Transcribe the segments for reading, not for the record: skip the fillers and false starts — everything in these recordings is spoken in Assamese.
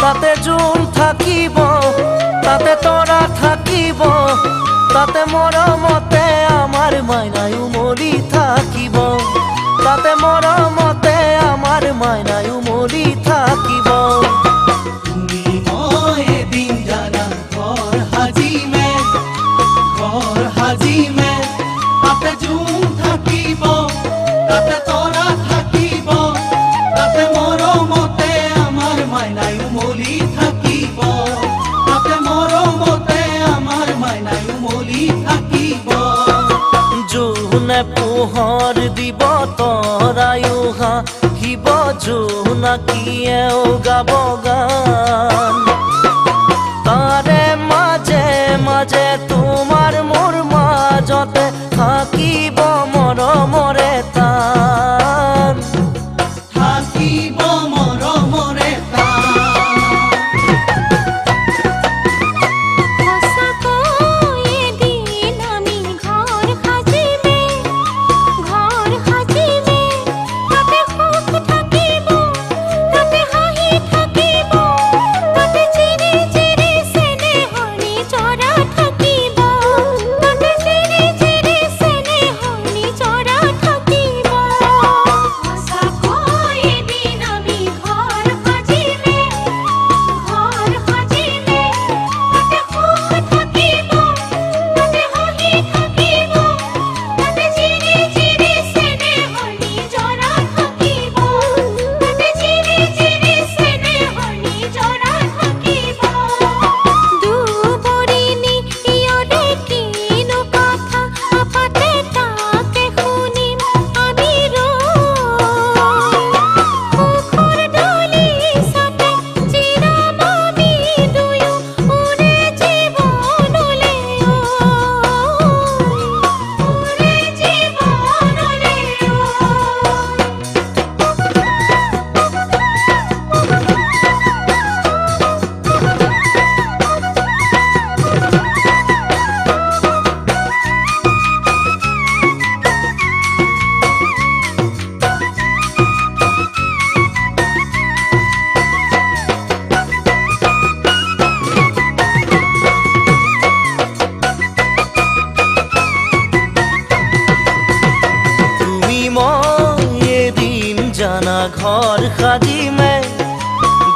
তাতে জোন থাকিব, তাতে তৰা থাকিব, তাতে মৰমতে আমাৰ মাইনাই উমলি থাকিব, তাতে মৰমতে আমাৰ মাইনাই উমলি থাকিব। তুমি মই এদিন জানা ঘৰ সাজিমে তাতে জোন থাকিব, তাতে তৰা থাকিব, তাতে মৰমতে আমাৰ মাইনাই উমলি থাকিব, তাতে মৰমতে আমাৰ মাইনাই উমলি থাকিব। জোনে পোহৰ দিব তৰায়ো হাঁহিব, জোনাকীয়েও গাব গান, তাৰে মাজে মাজে তোমাৰ মোৰ মাজতে থাকিব মৰমৰে তান, থাকিব মৰমৰে তান।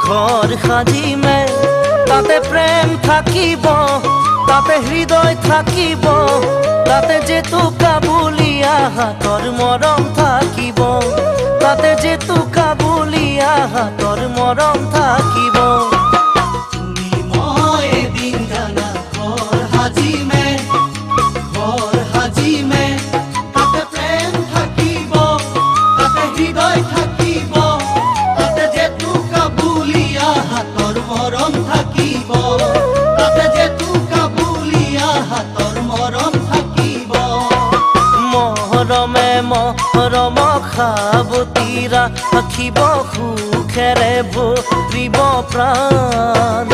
ঘৰ সাজিমে তাতে প্ৰেম থাকিব, তাতে হৃদয় থাকিব, তাতে জেতুকা বুলিয়া হাতৰ মৰম থাকিব, তাতে জেতুকা বুলিয়া হাতৰ মৰম থাকিব। তুমি মই এদিন জানা ঘৰ সাজিমে তাতে প্ৰেম থাকিব, তাতে হৃদয় থাকিব, তাতে জেতুকা বুলিয়া হাতৰ মৰম থাকিব, তাতে জেতুকা বুলিয়া হাতৰ মৰম থাকিব। মৰমে মৰম সাৱতীৰা ৰাখিব, সুখেৰে ভৰিব প্ৰাণ।